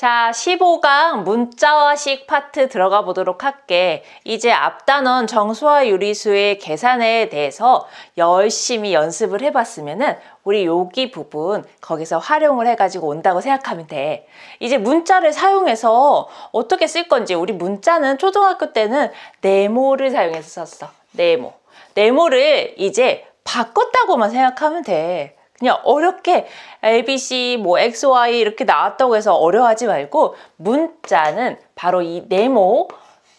자, 15강 문자화식 파트 들어가 보도록 할게. 이제 앞단원 정수와 유리수의 계산에 대해서 열심히 연습을 해봤으면은 우리 여기 부분 거기서 활용을 해가지고 온다고 생각하면 돼. 이제 문자를 사용해서 어떻게 쓸 건지, 우리 문자는 초등학교 때는 네모를 사용해서 썼어. 네모. 네모를 이제 바꿨다고만 생각하면 돼. 그냥 어렵게 ABC, X, Y 이렇게 나왔다고 해서 어려워하지 말고 문자는 바로 이 네모,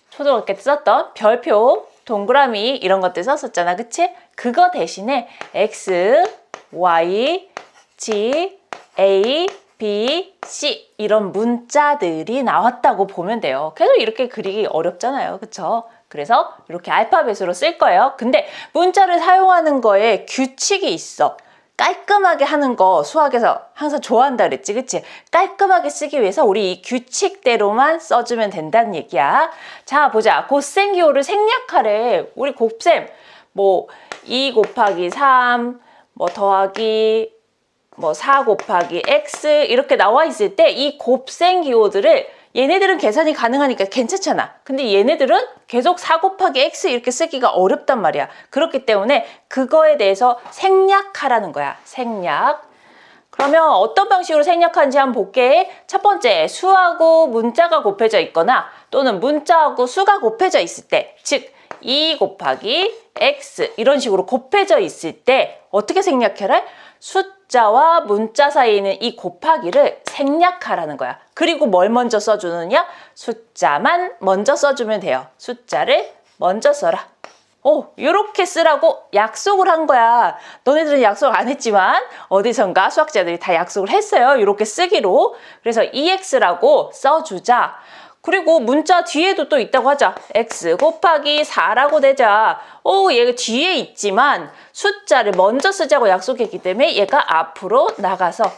초등학교 때 썼던 별표, 동그라미 이런 것들 썼었잖아. 그치? 그거 대신에 X, Y, G, A, B, C 이런 문자들이 나왔다고 보면 돼요. 계속 이렇게 그리기 어렵잖아요. 그쵸? 그래서 이렇게 알파벳으로 쓸 거예요. 근데 문자를 사용하는 거에 규칙이 있어. 깔끔하게 하는 거 수학에서 항상 좋아한다 그랬지, 그치? 깔끔하게 쓰기 위해서 우리 이 규칙대로만 써주면 된다는 얘기야. 자, 보자. 곱셈기호를 생략하래. 우리 곱셈 2 곱하기 3 더하기 4 곱하기 x 이렇게 나와 있을 때 이 곱셈기호들을 얘네들은 계산이 가능하니까 괜찮잖아. 근데 얘네들은 계속 4 곱하기 x 이렇게 쓰기가 어렵단 말이야. 그렇기 때문에 그거에 대해서 생략하라는 거야. 생략. 그러면 어떤 방식으로 생략하는지 한번 볼게. 첫 번째, 수하고 문자가 곱해져 있거나 또는 문자하고 수가 곱해져 있을 때, 즉 2 곱하기 x 이런 식으로 곱해져 있을 때 어떻게 생략해라? 숫자와 문자 사이에 있는 이 곱하기를 생략하라는 거야. 그리고 뭘 먼저 써주느냐? 숫자만 먼저 써주면 돼요. 숫자를 먼저 써라. 이렇게 쓰라고 약속을 한 거야. 너네들은 약속 안 했지만 어디선가 수학자들이 다 약속을 했어요. 이렇게 쓰기로. 그래서 EX라고 써주자. 그리고 문자 뒤에도 또 있다고 하자. x 곱하기 4라고 되자. 얘가 뒤에 있지만 숫자를 먼저 쓰자고 약속했기 때문에 얘가 앞으로 나가서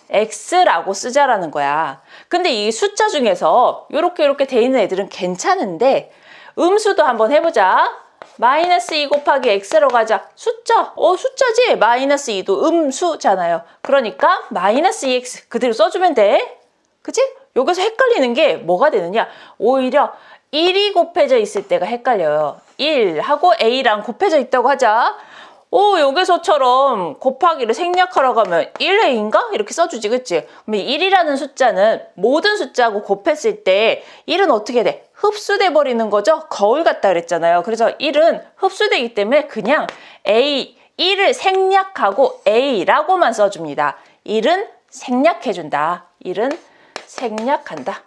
4x라고 쓰자라는 거야. 근데 이 숫자 중에서 이렇게 돼 있는 애들은 괜찮은데 음수도 한번 해보자. 마이너스 2 곱하기 x로 가자. 숫자. 숫자지? 마이너스 2도 음수잖아요. 그러니까 마이너스 2x 그대로 써주면 돼. 그치? 여기서 헷갈리는 게 뭐가 되느냐? 오히려 1이 곱해져 있을 때가 헷갈려요. 1하고 a랑 곱해져 있다고 하자. 여기서처럼 곱하기를 생략하라고 하면 1a인가? 이렇게 써주지, 그치? 그럼 1이라는 숫자는 모든 숫자하고 곱했을 때 1은 어떻게 돼? 흡수돼 버리는 거죠? 거울 같다 그랬잖아요. 그래서 1은 흡수되기 때문에 그냥 1을 생략하고 a라고만 써줍니다. 1은 생략해준다. 1은 생략한다.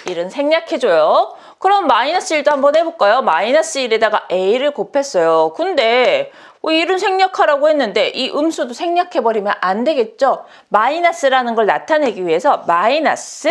1은 생략해줘요. 그럼 마이너스 1도 한번 해볼까요? 마이너스 1에다가 a를 곱했어요. 근데 1은 생략하라고 했는데 이 음수도 생략해버리면 안 되겠죠? 마이너스라는 걸 나타내기 위해서 마이너스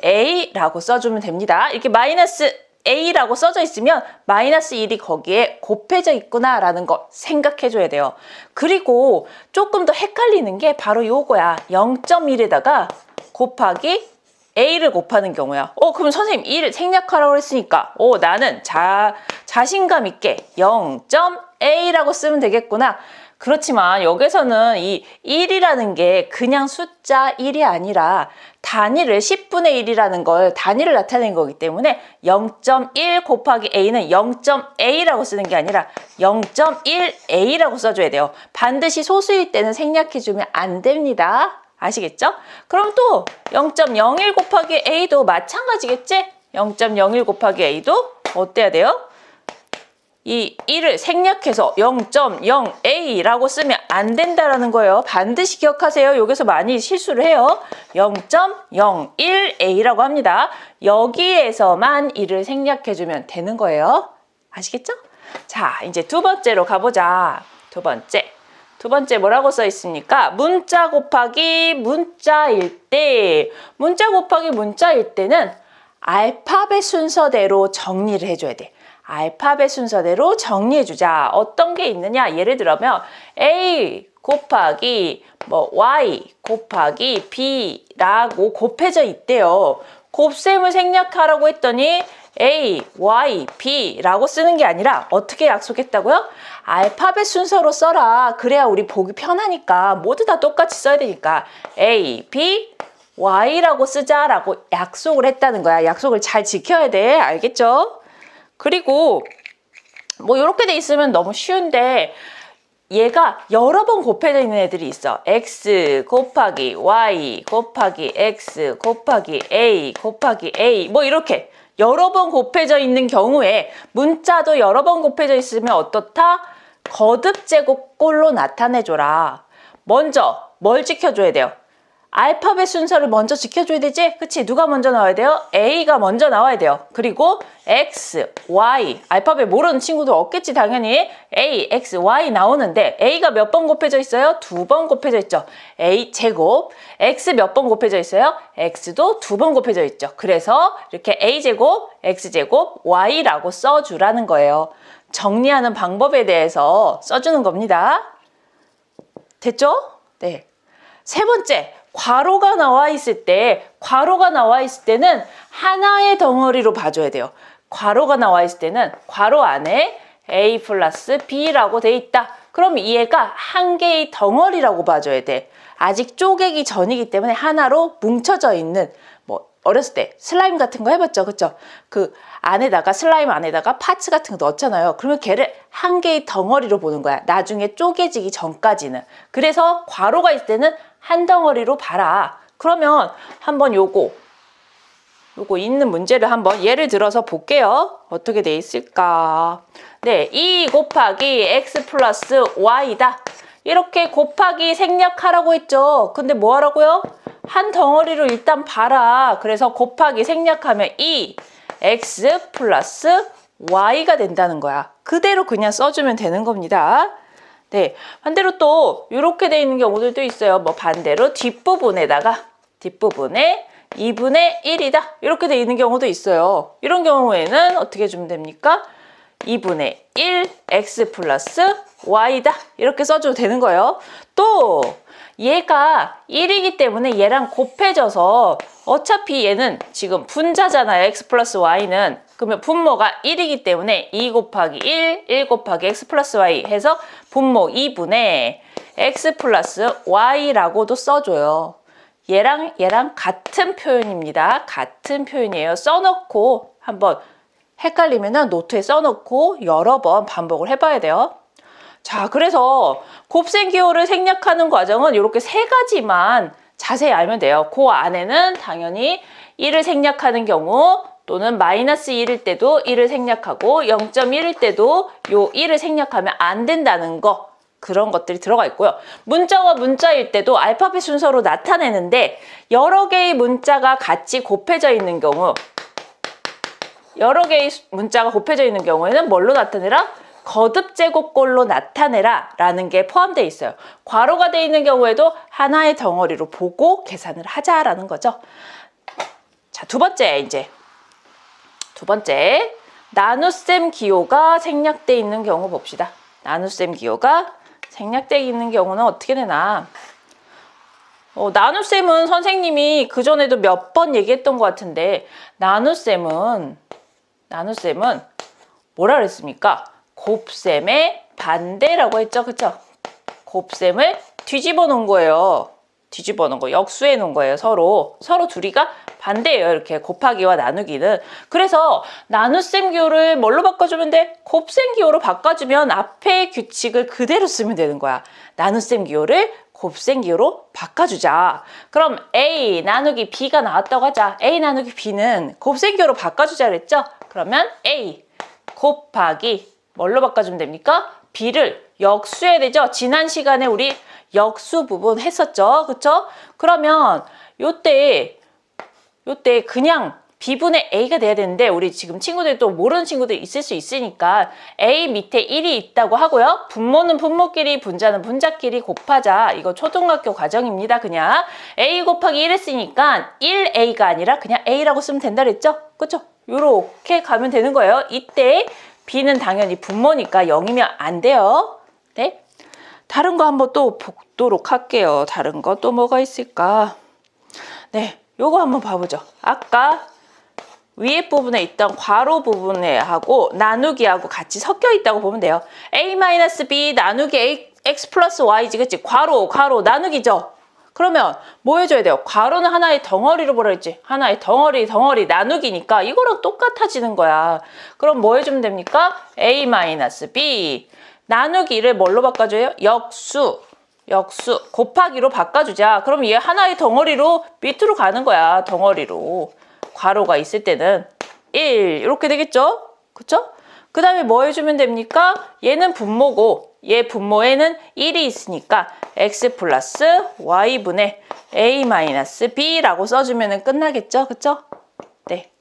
a라고 써주면 됩니다. 이렇게 마이너스 a라고 써져 있으면 마이너스 1이 거기에 곱해져 있구나 라는 거 생각해줘야 돼요. 그리고 조금 더 헷갈리는 게 바로 요거야. 0.1에다가 곱하기 a를 곱하는 경우야. 그럼 선생님 1을 생략하라고 했으니까 나는 자신감 있게 0.a라고 쓰면 되겠구나. 그렇지만 여기서는 이 1이라는 게 그냥 숫자 1이 아니라 단위를 10분의 1이라는 걸 단위를 나타낸 거기 때문에 0.1 곱하기 a는 0.a라고 쓰는 게 아니라 0.1a라고 써줘야 돼요. 반드시 소수일 때는 생략해주면 안 됩니다. 아시겠죠? 그럼 또 0.01 곱하기 a도 마찬가지겠지? 0.01 곱하기 a도 어때야 돼요? 이 1을 생략해서 0.0a라고 쓰면 안 된다라는 거예요. 반드시 기억하세요. 여기서 많이 실수를 해요. 0.01a라고 합니다. 여기에서만 1을 생략해주면 되는 거예요. 아시겠죠? 자, 이제 두 번째로 가보자. 두 번째 뭐라고 써 있습니까? 문자 곱하기 문자일 때. 문자 곱하기 문자일 때는 알파벳 순서대로 정리를 해줘야 돼. 알파벳 순서대로 정리해주자. 어떤 게 있느냐? 예를 들면 A 곱하기 Y 곱하기 B라고 곱해져 있대요. 곱셈을 생략하라고 했더니 A, Y, B라고 쓰는 게 아니라 어떻게 약속했다고요? 알파벳 순서로 써라. 그래야 우리 보기 편하니까 모두 다 똑같이 써야 되니까 A, B, Y라고 쓰자라고 약속을 했다는 거야. 약속을 잘 지켜야 돼. 알겠죠? 그리고 뭐 이렇게 돼 있으면 너무 쉬운데 얘가 여러 번 곱해져 있는 애들이 있어. X 곱하기 Y 곱하기 X 곱하기 A 곱하기 A 뭐 이렇게 여러 번 곱해져 있는 경우에 문자도 여러 번 곱해져 있으면 어떻다? 거듭제곱꼴로 나타내줘라. 먼저 뭘 지켜줘야 돼요? 알파벳 순서를 먼저 지켜줘야 되지? 그치? 누가 먼저 나와야 돼요? A가 먼저 나와야 돼요. 그리고 X, Y 알파벳 모르는 친구도 없겠지 당연히. A, X, Y 나오는데 A가 몇 번 곱해져 있어요? 2번 곱해져 있죠. A 제곱. X 몇 번 곱해져 있어요? X도 2번 곱해져 있죠. 그래서 이렇게 A 제곱, X 제곱, Y라고 써주라는 거예요. 정리하는 방법에 대해서 써주는 겁니다. 됐죠? 네. 세 번째. 괄호가 나와 있을 때는 하나의 덩어리로 봐줘야 돼요. 괄호가 나와 있을 때는 괄호 안에 A 플러스 B라고 돼 있다. 그럼 얘가 한 개의 덩어리라고 봐줘야 돼. 아직 쪼개기 전이기 때문에 하나로 뭉쳐져 있는, 뭐 어렸을 때 슬라임 같은 거 해봤죠, 그쵸? 그 안에다가 슬라임 안에다가 파츠 같은 거 넣었잖아요. 그러면 걔를 한 개의 덩어리로 보는 거야. 나중에 쪼개지기 전까지는. 그래서 괄호가 있을 때는 한 덩어리로 봐라. 그러면 한번 요거 있는 문제를 한번 예를 들어서 볼게요. 어떻게 돼 있을까? 네, 2 곱하기 x 플러스 y다. 이렇게 곱하기 생략하라고 했죠. 근데 뭐 하라고요? 한 덩어리로 일단 봐라. 그래서 곱하기 생략하면 2x 플러스 y가 된다는 거야. 그대로 그냥 써주면 되는 겁니다. 네, 반대로 또 이렇게 돼 있는 경우들도 있어요. 뭐 반대로 뒷부분에 2분의 1이다. 이렇게 돼 있는 경우도 있어요. 이런 경우에는 어떻게 해주면 됩니까? 2분의 1 x 플러스 y다. 이렇게 써줘도 되는 거예요. 또 얘가 1이기 때문에 얘랑 곱해져서 어차피 얘는 지금 분자잖아요. x 플러스 y는. 그러면 분모가 1이기 때문에 2 곱하기 1 곱하기 x 플러스 y 해서 분모 2분의 x 플러스 y라고도 써줘요. 얘랑 같은 표현입니다. 같은 표현이에요. 써놓고 한번 헷갈리면 노트에 써놓고 여러 번 반복을 해봐야 돼요. 자, 그래서 곱셈 기호를 생략하는 과정은 이렇게 세 가지만 자세히 알면 돼요. 그 안에는 당연히 1을 생략하는 경우 또는 마이너스 1일 때도 1을 생략하고 0.1일 때도 요 1을 생략하면 안 된다는 거, 그런 것들이 들어가 있고요. 문자와 문자일 때도 알파벳 순서로 나타내는데 여러 개의 문자가 같이 곱해져 있는 경우, 여러 개의 문자가 곱해져 있는 경우에는 뭘로 나타내라? 거듭제곱꼴로 나타내라 라는 게 포함되어 있어요. 괄호가 되어 있는 경우에도 하나의 덩어리로 보고 계산을 하자라는 거죠. 자, 두 번째 나눗셈 기호가 생략되어 있는 경우 봅시다. 나눗셈 기호가 생략되어 있는 경우는 어떻게 되나? 나눗셈은 선생님이 그전에도 몇 번 얘기했던 것 같은데 나눗셈은 뭐라 그랬습니까? 곱셈의 반대라고 했죠. 그쵸? 곱셈을 뒤집어 놓은 거예요. 뒤집어 놓은 거, 역수해 놓은 거예요. 서로 둘이가 반대예요. 이렇게 곱하기와 나누기는. 그래서 나눗셈 기호를 뭘로 바꿔주면 돼? 곱셈 기호로 바꿔주면 앞에 규칙을 그대로 쓰면 되는 거야. 나눗셈 기호를 곱셈 기호로 바꿔주자. 그럼 A 나누기 B가 나왔다고 하자. A 나누기 B는 곱셈 기호로 바꿔주자 그랬죠? 그러면 A 곱하기 뭘로 바꿔주면 됩니까? B를 역수해야 되죠? 지난 시간에 우리 역수 부분 했었죠? 그쵸? 그러면 요때 그냥 B분의 A가 돼야 되는데 우리 지금 친구들 또 모르는 친구들 있을 수 있으니까 A 밑에 1이 있다고 하고요. 분모는 분모끼리, 분자는 분자끼리 곱하자. 이거 초등학교 과정입니다. 그냥 A 곱하기 1 했으니까 1A가 아니라 그냥 A라고 쓰면 된다 그랬죠? 그쵸? 요렇게 가면 되는 거예요. 이때 B는 당연히 분모니까 0이면 안 돼요. 네? 다른 거 한번 또 보도록 할게요. 다른 거 또 뭐가 있을까? 네. 요거 한번 봐보죠. 아까 위에 부분에 있던 괄호 부분에 하고 나누기하고 같이 섞여 있다고 보면 돼요. a-b 나누기 x 플러스 y지, 그치? 괄호 나누기죠. 그러면 뭐 해줘야 돼요? 괄호는 하나의 덩어리로 보라 했지. 하나의 덩어리 나누기니까 이거랑 똑같아지는 거야. 그럼 뭐 해주면 됩니까? a-b 나누기를 뭘로 바꿔줘요? 역수 곱하기로 바꿔주자. 그럼 얘 하나의 덩어리로 밑으로 가는 거야. 덩어리로. 괄호가 있을 때는 1 이렇게 되겠죠? 그쵸? 그 다음에 뭐 해주면 됩니까? 얘는 분모고 얘 분모에는 1이 있으니까 x 플러스 y분의 a-b라고 써주면 끝나겠죠? 그쵸? 네.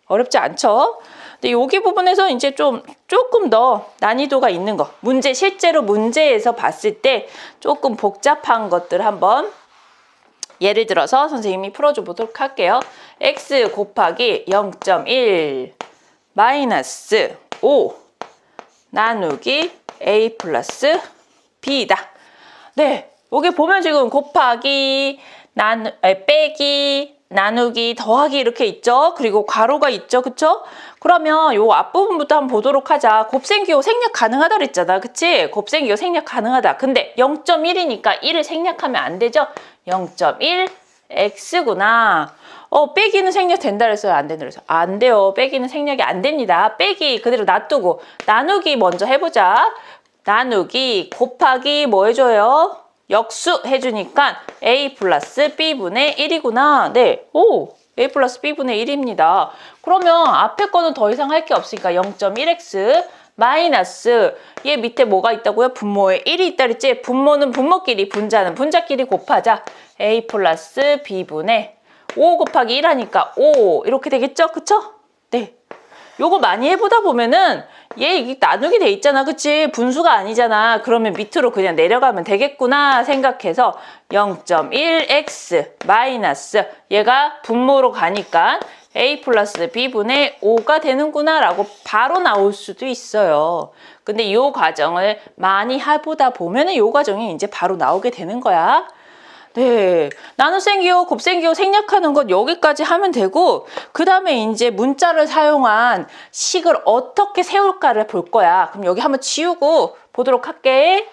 어렵지 않죠? 근데 여기 부분에서 이제 조금 더 난이도가 있는 거. 실제로 문제에서 봤을 때 조금 복잡한 것들 한번 예를 들어서 선생님이 풀어줘 보도록 할게요. x 곱하기 0.1 마이너스 5 나누기 a 플러스 b다. 네, 여기 보면 지금 곱하기, 빼기, 나누기, 더하기 이렇게 있죠. 그리고 괄호가 있죠. 그쵸? 그러면 요 앞부분부터 한번 보도록 하자. 곱셈기호 생략 가능하다 그랬잖아. 그치? 곱셈기호 생략 가능하다. 근데 0.1이니까 1을 생략하면 안 되죠? 0.1 x구나. 빼기는 생략된다 그랬어요? 안 된다 그랬어요? 안 돼요. 빼기는 생략이 안 됩니다. 빼기 그대로 놔두고 나누기 먼저 해보자. 나누기 곱하기 뭐 해줘요? 역수 해주니까 a 플러스 b분의 1이구나. 네, a 플러스 b분의 1입니다. 그러면 앞에 거는 더 이상 할 게 없으니까 0.1x 마이너스 얘 밑에 뭐가 있다고요? 분모에 1이 있다 그랬지? 분모는 분모끼리, 분자는 분자끼리 곱하자. a 플러스 b분의 5 곱하기 1 하니까 5 이렇게 되겠죠? 그쵸? 네. 요거 많이 해보다 보면은 얘 이게 나누기 돼 있잖아. 그치? 분수가 아니잖아. 그러면 밑으로 그냥 내려가면 되겠구나 생각해서 0.1x 마이너스 얘가 분모로 가니까 a 플러스 b분의 5가 되는구나 라고 바로 나올 수도 있어요. 근데 이 과정을 많이 해보다 보면은 이 과정이 이제 바로 나오게 되는 거야. 네, 나눗셈기호, 곱셈기호 생략하는 것 여기까지 하면 되고 그 다음에 이제 문자를 사용한 식을 어떻게 세울까를 볼 거야. 그럼 여기 한번 지우고 보도록 할게.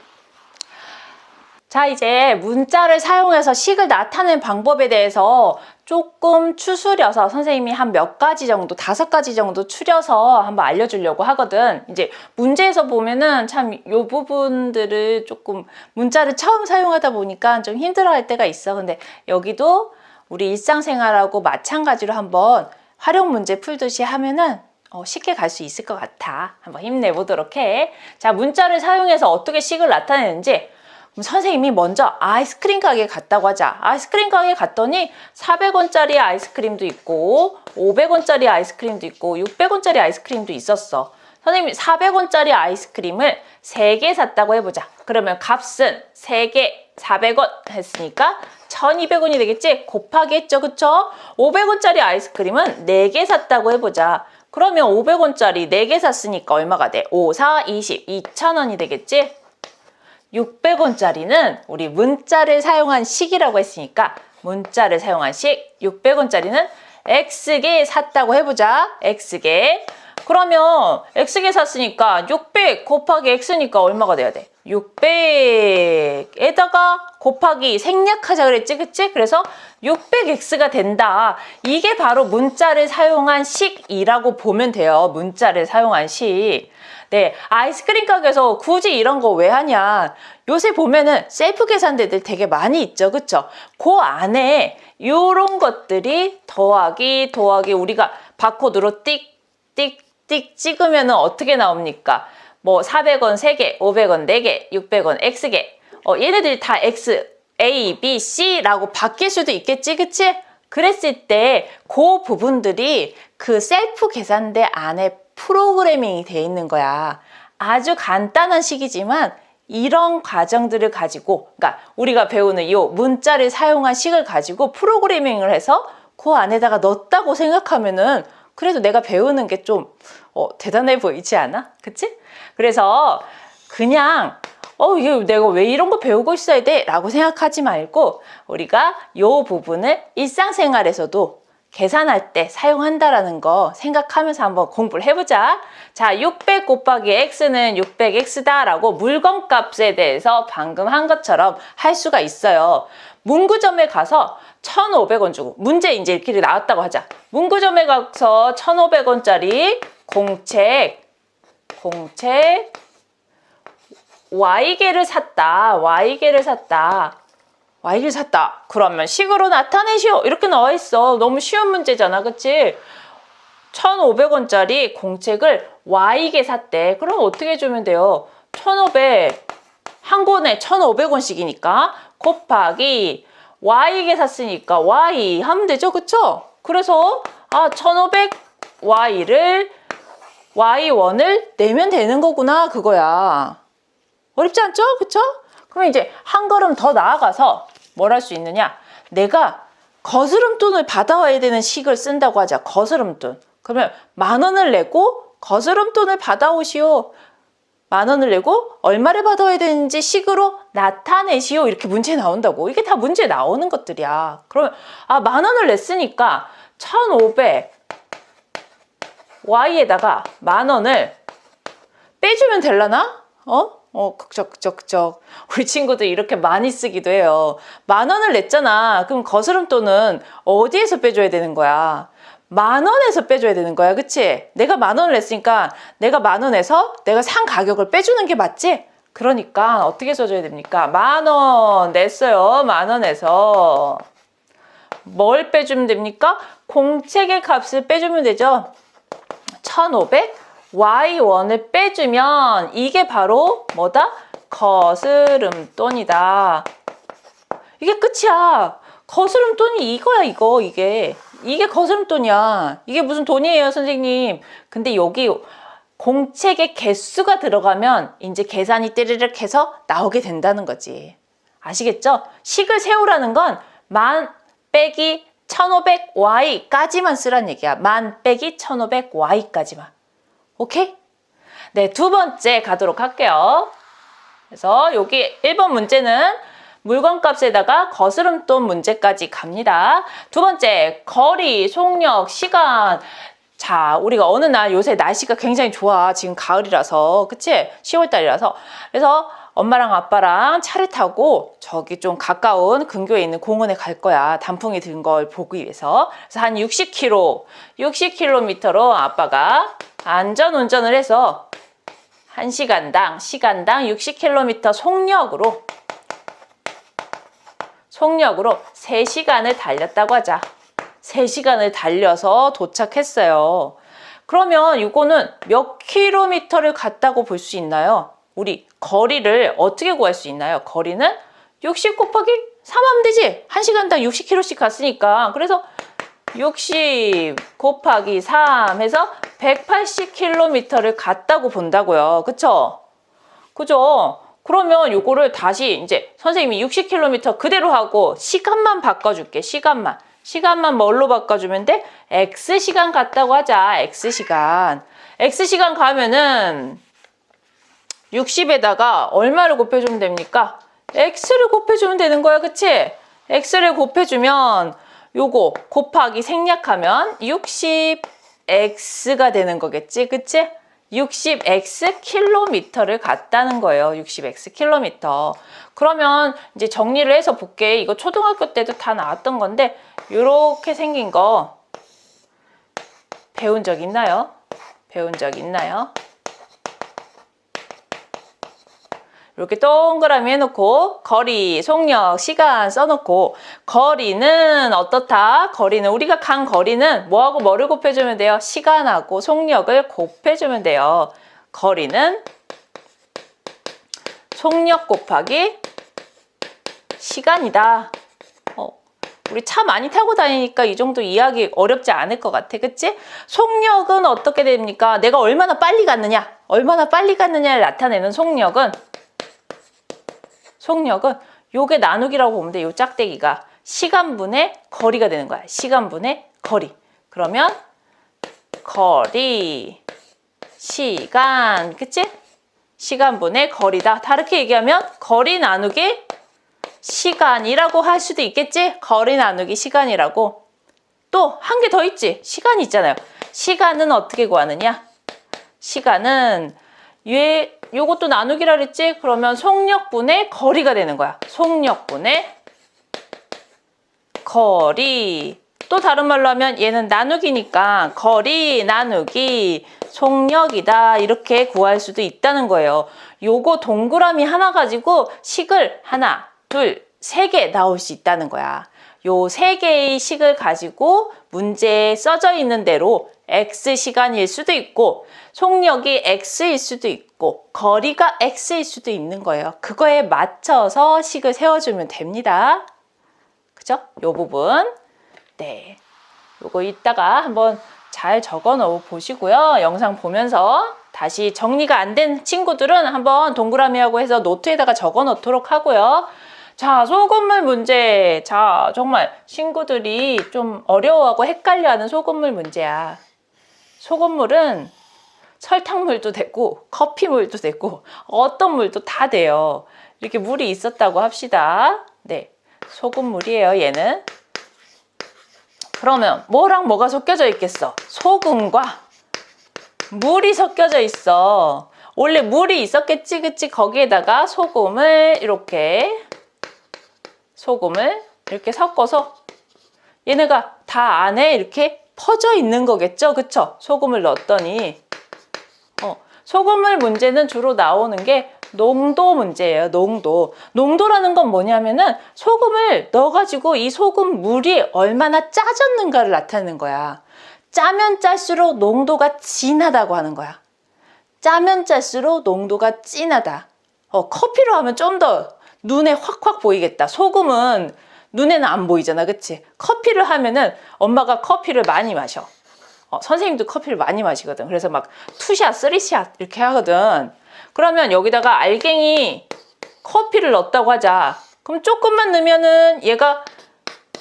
자, 이제 문자를 사용해서 식을 나타내는 방법에 대해서 조금 추스려서 선생님이 한 몇 가지 정도, 5가지 정도 추려서 한번 알려주려고 하거든. 이제 문제에서 보면은 참 요 부분들을 조금 문자를 처음 사용하다 보니까 좀 힘들어할 때가 있어. 근데 여기도 우리 일상생활하고 마찬가지로 한번 활용 문제 풀듯이 하면은 쉽게 갈 수 있을 것 같아. 한번 힘내보도록 해. 자, 문자를 사용해서 어떻게 식을 나타내는지 그럼 선생님이 먼저 아이스크림 가게에 갔다고 하자. 아이스크림 가게에 갔더니 400원짜리 아이스크림도 있고 500원짜리 아이스크림도 있고 600원짜리 아이스크림도 있었어. 선생님이 400원짜리 아이스크림을 3개 샀다고 해보자. 그러면 값은 3개 400원 했으니까 1200원이 되겠지? 곱하기 했죠. 그쵸? 500원짜리 아이스크림은 4개 샀다고 해보자. 그러면 500원짜리 4개 샀으니까 얼마가 돼? 5, 4, 20, 2000원이 되겠지? 600원짜리는 우리 문자를 사용한 식이라고 했으니까 문자를 사용한 식 600원짜리는 X개 샀다고 해보자. X개. 그러면 X개 샀으니까 600 곱하기 X니까 얼마가 돼야 돼? 600에다가 곱하기 생략하자 그랬지? 그치? 그래서 600X가 된다. 이게 바로 문자를 사용한 식이라고 보면 돼요. 문자를 사용한 식. 네, 아이스크림 가게에서 굳이 이런 거 왜 하냐. 요새 보면은 셀프 계산대들 되게 많이 있죠. 그쵸? 그 안에 요런 것들이 더하기 우리가 바코드로 띡 찍으면은 어떻게 나옵니까? 뭐 400원 3개, 500원 4개, 600원 X개. 얘네들이 다 X, A, B, C라고 바뀔 수도 있겠지. 그치? 그랬을 때 그 부분들이 그 셀프 계산대 안에 프로그래밍이 돼 있는 거야. 아주 간단한 식이지만 이런 과정들을 가지고, 그러니까 우리가 배우는 이 문자를 사용한 식을 가지고 프로그래밍을 해서 그 안에다가 넣었다고 생각하면은 그래도 내가 배우는 게 좀 대단해 보이지 않아? 그치? 그래서 그냥 이게 내가 왜 이런 거 배우고 있어야 돼? 라고 생각하지 말고 우리가 요 부분을 일상생활에서도 계산할 때 사용한다라는 거 생각하면서 한번 공부를 해보자. 자, 600 곱하기 x는 600x다 라고 물건값에 대해서 방금 한 것처럼 할 수가 있어요. 문구점에 가서 1,500원 주고 문제 이제 이렇게 나왔다고 하자. 문구점에 가서 1,500원짜리 공책 Y개를 샀다. Y개를 샀다. 그러면 식으로 나타내시오. 이렇게 나와 있어. 너무 쉬운 문제잖아. 그치? 1,500원짜리 공책을 Y개 샀대. 그럼 어떻게 해주면 돼요? 1,500, 한 권에 1,500원씩이니까 곱하기 Y개 샀으니까 Y 하면 되죠. 그쵸? 그래서 1,500Y를 Y1을 내면 되는 거구나. 그거야. 어렵지 않죠? 그쵸? 그러면 이제 한 걸음 더 나아가서 뭘 할 수 있느냐? 내가 거스름돈을 받아와야 되는 식을 쓴다고 하자. 거스름돈. 그러면 10,000원을 내고 거스름돈을 받아오시오. 10,000원을 내고 얼마를 받아와야 되는지 식으로 나타내시오. 이렇게 문제 나온다고. 이게 다 문제 나오는 것들이야. 그러면 10,000원을 냈으니까 1,500 Y에다가 10,000원을 빼주면 될라나? 극적. 우리 친구들 이렇게 많이 쓰기도 해요. 10,000원을 냈잖아. 그럼 거스름돈은 어디에서 빼줘야 되는 거야? 10,000원에서 빼줘야 되는 거야. 그치? 내가 10,000원을 냈으니까 내가 10,000원에서 내가 산 가격을 빼주는 게 맞지? 그러니까 어떻게 써줘야 됩니까? 10,000원 냈어요. 10,000원에서 뭘 빼주면 됩니까? 공책의 값을 빼주면 되죠. 1,500 Y1을 빼주면 이게 바로 뭐다? 거스름돈이다. 이게 끝이야. 거스름돈이 이거야. 이게 거스름돈이야. 이게 무슨 돈이에요, 선생님? 근데 여기 공책의 개수가 들어가면 이제 계산이 띠르륵 해서 나오게 된다는 거지. 아시겠죠? 식을 세우라는 건 10,000 빼기 1,500Y까지만 쓰란 얘기야. 10,000 빼기 1,500Y까지만. 오케이? 네, 두 번째 가도록 할게요. 그래서 여기 1번 문제는 물건값에다가 거스름돈 문제까지 갑니다. 두 번째, 거리, 속력, 시간. 자, 우리가 어느 날 요새 날씨가 굉장히 좋아. 지금 가을이라서. 그치? 10월달이라서. 그래서 엄마랑 아빠랑 차를 타고 저기 좀 가까운 근교에 있는 공원에 갈 거야. 단풍이 든 걸 보기 위해서. 그래서 한 60km로 아빠가 안전운전을 해서 1시간당 60km 속력으로 3시간을 달렸다고 하자. 3시간을 달려서 도착했어요. 그러면 이거는 몇 킬로미터를 갔다고 볼 수 있나요? 우리 거리를 어떻게 구할 수 있나요? 거리는 60 곱하기 3 하면 되지. 1시간당 60km씩 갔으니까. 그래서 60 곱하기 3 해서 180km를 갔다고 본다고요. 그쵸? 그러면 요거를 다시 이제 선생님이 60km 그대로 하고 시간만 바꿔줄게. 시간만 뭘로 바꿔주면 돼? X시간 갔다고 하자. X시간 가면은 60에다가 얼마를 곱해주면 됩니까? X를 곱해주면 되는 거야. 그치? X를 곱해주면 요거 곱하기 생략하면 60X가 되는 거겠지. 그치? 60X 킬로미터를 갔다는 거예요. 60X 킬로미터. 그러면 이제 정리를 해서 볼게. 이거 초등학교 때도 다 나왔던 건데 요렇게 생긴 거 배운 적 있나요? 이렇게 동그라미 해놓고 거리, 속력, 시간 써놓고 거리는 어떻다? 거리는 우리가 간 거리는 뭐하고 뭐를 곱해주면 돼요? 시간하고 속력을 곱해주면 돼요. 거리는 속력 곱하기 시간이다. 우리 차 많이 타고 다니니까 이 정도 이해하기 어렵지 않을 것 같아. 그치? 속력은 어떻게 됩니까? 내가 얼마나 빨리 갔느냐를 나타내는 속력은 요게 나누기라고 보면 돼. 요 짝대기가 시간분의 거리가 되는 거야. 시간분의 거리. 그러면 거리, 시간, 그치? 시간분의 거리다. 다르게 얘기하면 거리 나누기 시간이라고 할 수도 있겠지? 거리 나누기 시간이라고. 또 한 개 더 있지? 시간이 있잖아요. 시간은 어떻게 구하느냐? 시간은 요것도 나누기라 그랬지? 그러면 속력분의 거리가 되는 거야. 속력분의 거리. 또 다른 말로 하면 얘는 나누기니까 거리 나누기 속력이다. 이렇게 구할 수도 있다는 거예요. 요거 동그라미 하나 가지고 식을 하나, 둘, 세 개 나올 수 있다는 거야. 요 세 개의 식을 가지고 문제에 써져 있는 대로 X시간일 수도 있고 속력이 X일 수도 있고 거리가 X일 수도 있는 거예요. 그거에 맞춰서 식을 세워주면 됩니다. 그죠? 요 부분. 네. 요거 이따가 한번 잘 적어 놓어 보시고요. 영상 보면서 다시 정리가 안 된 친구들은 한번 동그라미하고 해서 노트에다가 적어 놓도록 하고요. 자, 소금물 문제. 자, 정말 친구들이 좀 어려워하고 헷갈려하는 소금물 문제야. 소금물은 설탕물도 되고 커피물도 되고 어떤 물도 다 돼요. 이렇게 물이 있었다고 합시다. 네, 소금물이에요, 얘는. 그러면 뭐랑 뭐가 섞여져 있겠어? 소금과 물이 섞여져 있어. 원래 물이 있었겠지, 그치? 거기에다가 소금을 이렇게 섞어서 얘네가 다 안에 이렇게 퍼져 있는 거겠죠? 그쵸? 소금을 넣었더니 소금물 문제는 주로 나오는 게 농도 문제예요. 농도라는 건 뭐냐면은 소금을 넣어가지고 이 소금물이 얼마나 짜졌는가를 나타내는 거야. 짜면 짤수록 농도가 진하다고 하는 거야. 짜면 짤수록 농도가 진하다. 커피로 하면 좀 더 눈에 확확 보이겠다. 소금은 눈에는 안 보이잖아, 그치? 커피를 하면은 엄마가 커피를 많이 마셔. 선생님도 커피를 많이 마시거든. 그래서 막 2샷, 3샷 이렇게 하거든. 그러면 여기다가 알갱이 커피를 넣었다고 하자. 그럼 조금만 넣으면은 얘가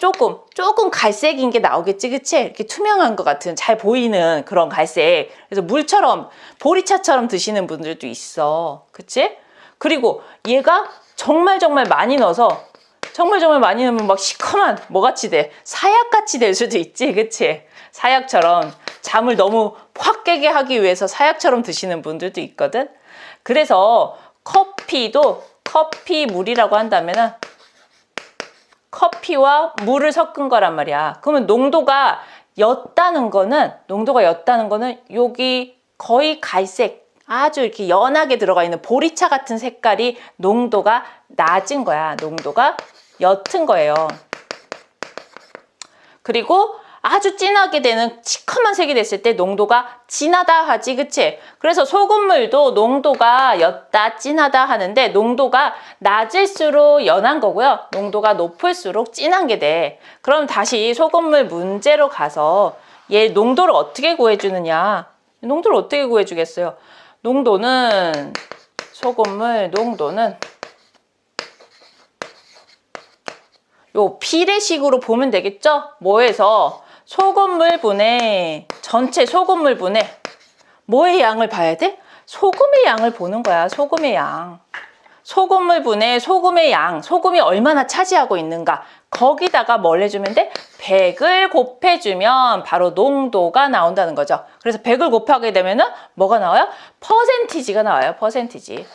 조금 갈색인 게 나오겠지, 그치? 이렇게 투명한 것 같은 잘 보이는 그런 갈색. 그래서 물처럼 보리차처럼 드시는 분들도 있어, 그치? 그리고 얘가 정말 많이 넣어서 정말 많이 넣으면 막 시커먼 뭐같이 돼. 사약같이 될 수도 있지, 그치? 사약처럼 잠을 너무 확 깨게 하기 위해서 사약처럼 드시는 분들도 있거든. 그래서 커피도 커피물이라고 한다면은 커피와 물을 섞은 거란 말이야. 그러면 농도가 옅다는 거는 여기 거의 갈색, 아주 이렇게 연하게 들어가 있는 보리차 같은 색깔이 농도가 낮은 거야. 농도가 옅은 거예요. 그리고 아주 진하게 되는 시커먼 색이 됐을 때 농도가 진하다 하지, 그치? 그래서 소금물도 농도가 옅다, 진하다 하는데 농도가 낮을수록 연한 거고요. 농도가 높을수록 진한 게 돼. 그럼 다시 소금물 문제로 가서 얘 농도를 어떻게 구해주느냐? 농도를 어떻게 구해주겠어요? 소금물 농도는 요 비례식으로 보면 되겠죠? 뭐해서 전체 소금물분의 뭐의 양을 봐야 돼? 소금의 양을 보는 거야. 소금의 양. 소금물분의 소금의 양. 소금이 얼마나 차지하고 있는가. 거기다가 뭘 해주면 돼? 100을 곱해주면 바로 농도가 나온다는 거죠. 그래서 100을 곱하게 되면은 뭐가 나와요? 퍼센티지가 나와요. 퍼센티지.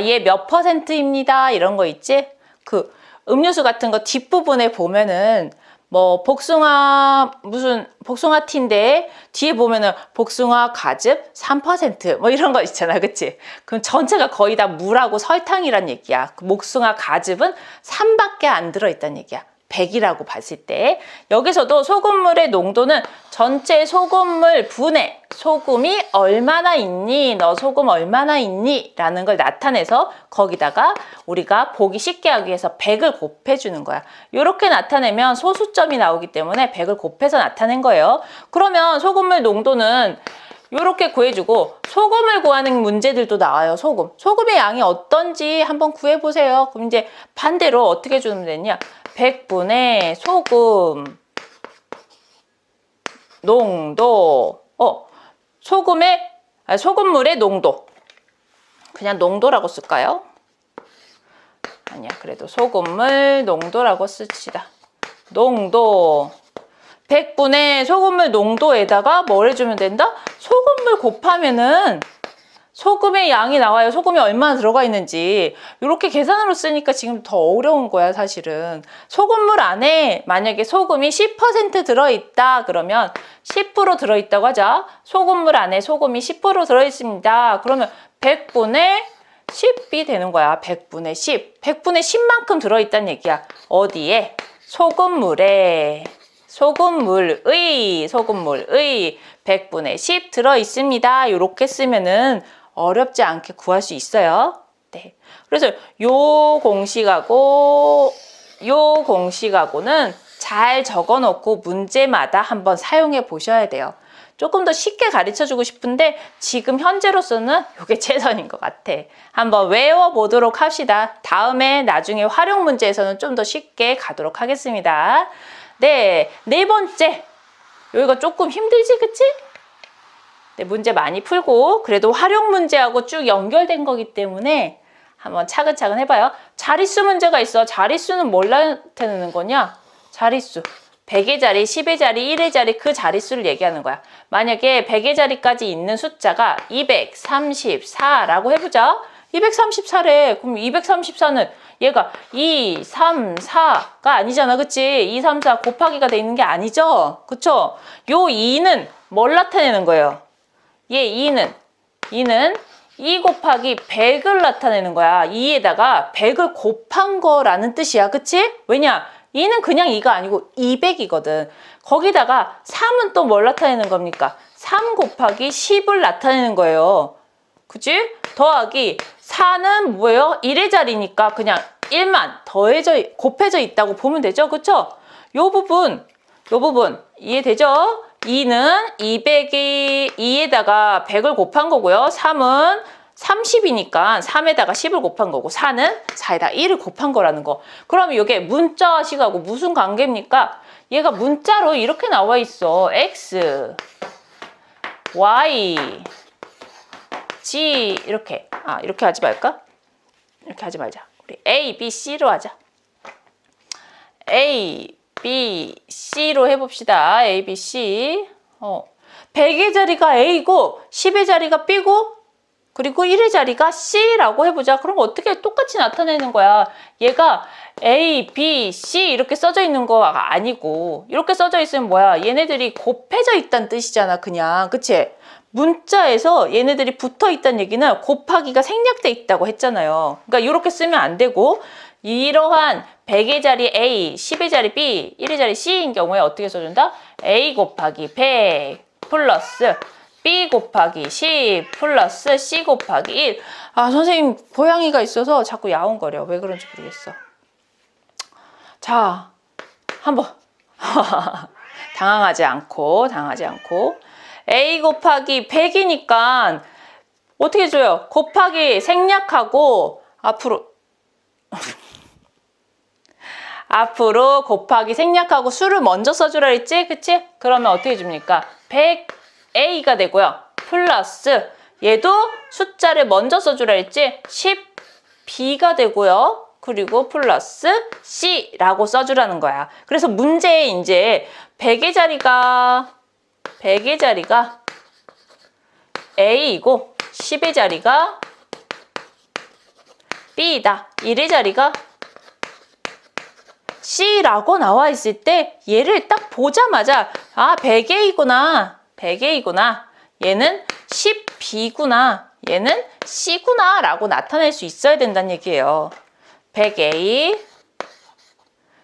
얘 몇 퍼센트입니다. 이런 거 있지? 그 음료수 같은 거 뒷부분에 보면은 뭐 복숭아 티인데 뒤에 보면은 복숭아 가즙 3% 뭐 이런 거 있잖아, 그치? 그럼 전체가 거의 다 물하고 설탕이란 얘기야. 그 복숭아 가즙은 3밖에 안 들어있다는 얘기야. 100이라고 봤을 때 여기서도 소금물의 농도는 전체 소금물 분해 소금이 얼마나 있니? 너 소금 얼마나 있니? 라는 걸 나타내서 거기다가 우리가 보기 쉽게 하기 위해서 100을 곱해주는 거야. 이렇게 나타내면 소수점이 나오기 때문에 100을 곱해서 나타낸 거예요. 그러면 소금물 농도는 이렇게 구해주고 소금을 구하는 문제들도 나와요. 소금의 양이 어떤지 한번 구해보세요. 그럼 이제 반대로 어떻게 주면 되냐? 100분의 소금 농도 소금물의 농도 그냥 농도라고 쓸까요? 아니야, 그래도 소금물 농도라고 씁시다. 농도 100분의 소금물 농도에다가 뭘 해주면 된다? 소금물 곱하면은 소금의 양이 나와요. 소금이 얼마나 들어가 있는지. 이렇게 계산으로 쓰니까 지금 더 어려운 거야, 사실은. 소금물 안에 만약에 소금이 10% 들어있다 그러면 10% 들어있다고 하자. 소금물 안에 소금이 10% 들어있습니다. 그러면 100분의 10이 되는 거야. 100분의 10. 100분의 10만큼 들어있다는 얘기야. 어디에? 소금물에. 소금물의 100분의 10 들어있습니다. 이렇게 쓰면은 어렵지 않게 구할 수 있어요. 네. 그래서 요 공식하고는 잘 적어 놓고 문제마다 한번 사용해 보셔야 돼요. 조금 더 쉽게 가르쳐 주고 싶은데 지금 현재로서는 이게 최선인 것 같아. 한번 외워보도록 합시다. 다음에 나중에 활용 문제에서는 좀 더 쉽게 가도록 하겠습니다. 네, 네 번째. 여기가 조금 힘들지, 그치? 네, 문제 많이 풀고 그래도 활용 문제하고 쭉 연결된 거기 때문에 한번 차근차근 해봐요. 자릿수 문제가 있어. 자릿수는 뭘 나타내는 거냐? 자릿수. 100의 자리, 10의 자리, 1의 자리 그 자릿수를 얘기하는 거야. 만약에 100의 자리까지 있는 숫자가 234라고 해보자. 234래. 그럼 234는 얘가 2, 3, 4가 아니잖아. 그치? 2, 3, 4 곱하기가 돼 있는 게 아니죠? 그쵸? 요 2는 뭘 나타내는 거예요? 얘 2는 2 곱하기 100을 나타내는 거야. 2에다가 100을 곱한 거라는 뜻이야. 그치? 왜냐? 2는 그냥 2가 아니고 200이거든. 거기다가 3은 또 뭘 나타내는 겁니까? 3 곱하기 10을 나타내는 거예요. 그치? 더하기 4는 뭐예요? 1의 자리니까 그냥 1만 곱해져 있다고 보면 되죠. 그쵸? 요 부분 이해되죠? 2는 200에다가 100을 곱한 거고요. 3은 30이니까 3에다가 10을 곱한 거고 4는 4에다가 1을 곱한 거라는 거. 그러면 이게 문자식하고 무슨 관계입니까? 얘가 문자로 이렇게 나와 있어. X, Y, G 이렇게. 이렇게 하지 말까? 이렇게 하지 말자. 우리 A, B, C로 하자. A, B, C로 해봅시다. A, B, C. 100의 자리가 A고 10의 자리가 B고 그리고 1의 자리가 C라고 해보자. 그럼 어떻게 똑같이 나타내는 거야? 얘가 A, B, C 이렇게 써져 있는 거가 아니고 이렇게 써져 있으면 뭐야? 얘네들이 곱해져 있다는 뜻이잖아. 그냥. 그치? 문자에서 얘네들이 붙어 있다는 얘기는 곱하기가 생략돼 있다고 했잖아요. 그러니까 이렇게 쓰면 안 되고 이러한 100의 자리 A, 10의 자리 B, 1의 자리 C인 경우에 어떻게 써준다? A 곱하기 100 플러스 B 곱하기 10 플러스 C 곱하기 1. 선생님 고양이가 있어서 자꾸 야옹거려. 왜 그런지 모르겠어. 자, 한번 당황하지 않고 A 곱하기 100이니까 어떻게 해줘요? 곱하기 생략하고 앞으로 곱하기 생략하고 수를 먼저 써주라 했지? 그치? 그러면 어떻게 해줍니까? 100A가 되고요. 플러스 얘도 숫자를 먼저 써주라 했지? 10B가 되고요. 그리고 플러스 C라고 써주라는 거야. 그래서 문제에 이제 100의 자리가 A이고 10의 자리가 B이다. 1의 자리가 C라고 나와 있을 때 얘를 딱 보자마자 100A구나. 얘는 10B구나. 얘는 C구나 라고 나타낼 수 있어야 된다는 얘기예요. 100A,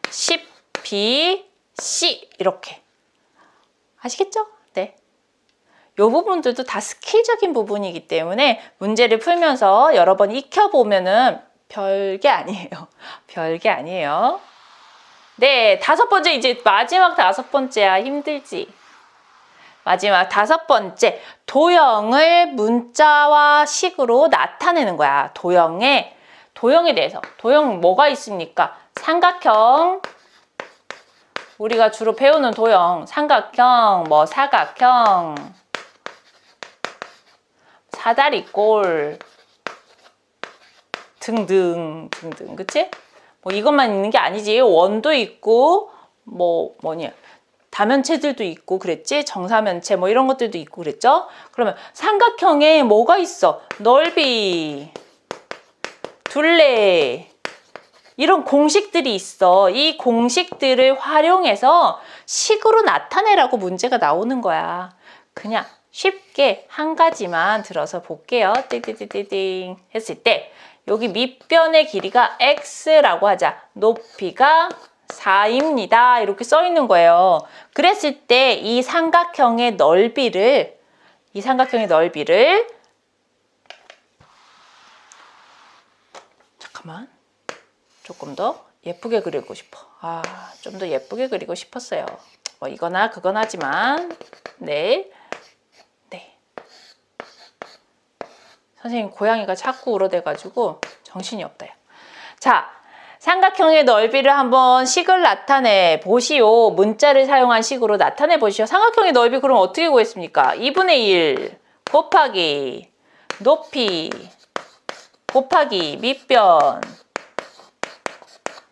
10B, C 이렇게. 아시겠죠? 네. 이 부분들도 다 스킬적인 부분이기 때문에 문제를 풀면서 여러 번 익혀보면은 별게 아니에요. 네, 5번째 이제 마지막 5번째야. 힘들지? 마지막 5번째, 도형을 문자와 식으로 나타내는 거야. 도형에 대해서. 도형 뭐가 있습니까? 삼각형, 우리가 주로 배우는 도형, 삼각형, 사각형, 사다리꼴, 등등 등등, 그치? 뭐 이것만 있는 게 아니지. 원도 있고 뭐냐 다면체들도 있고 그랬지. 정사면체 뭐 이런 것들도 있고 그랬죠. 그러면 삼각형에 뭐가 있어? 넓이, 둘레, 이런 공식들이 있어. 이 공식들을 활용해서 식으로 나타내라고 문제가 나오는 거야. 그냥 쉽게 한 가지만 들어서 볼게요. 띵띵띵띵 했을 때 여기 밑변의 길이가 x라고 하자. 높이가 4입니다. 이렇게 써 있는 거예요. 그랬을 때 이 삼각형의 넓이를 잠깐만. 조금 더 예쁘게 그리고 싶어. 좀 더 예쁘게 그리고 싶었어요. 뭐 이거나 그건 하지만 네. 선생님 고양이가 자꾸 울어대가지고 정신이 없다. 자, 삼각형의 넓이를 한번 식을 나타내 보시오. 문자를 사용한 식으로 나타내 보시오. 삼각형의 넓이 그럼 어떻게 구했습니까? 2분의 1 곱하기 높이 곱하기 밑변,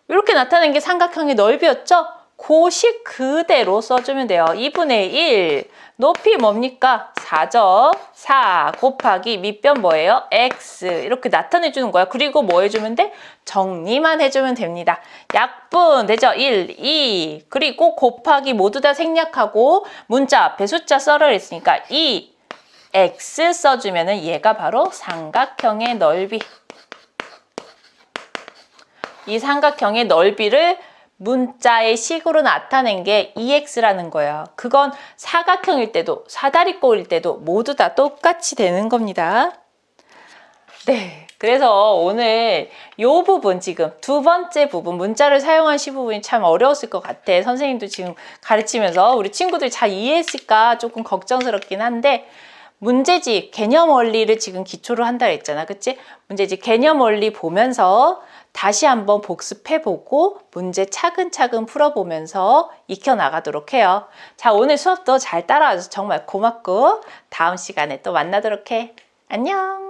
이렇게 나타낸 게 삼각형의 넓이였죠? 그 식 그대로 써주면 돼요. 2분의 1 높이 뭡니까? 4죠. 4 곱하기 밑변 뭐예요? x. 이렇게 나타내 주는 거야. 그리고 뭐 해주면 돼? 정리만 해주면 됩니다. 약분 되죠? 1, 2 그리고 곱하기 모두 다 생략하고 문자 앞에 숫자 썰어 있으니까 2 x 써주면은 얘가 바로 삼각형의 넓이. 이 삼각형의 넓이를 문자의 식으로 나타낸 게 2x라는 거예요. 그건 사각형일 때도 사다리꼴일 때도 모두 다 똑같이 되는 겁니다. 네, 그래서 오늘 이 부분 지금 두 번째 부분 문자를 사용한 시 부분이 참 어려웠을 것 같아. 선생님도 지금 가르치면서 우리 친구들이 잘 이해했을까 조금 걱정스럽긴 한데 문제집, 개념 원리를 지금 기초로 한다 했잖아. 그치? 문제집, 개념 원리 보면서 다시 한번 복습해보고 문제 차근차근 풀어보면서 익혀나가도록 해요. 자, 오늘 수업도 잘 따라와줘서 정말 고맙고 다음 시간에 또 만나도록 해. 안녕!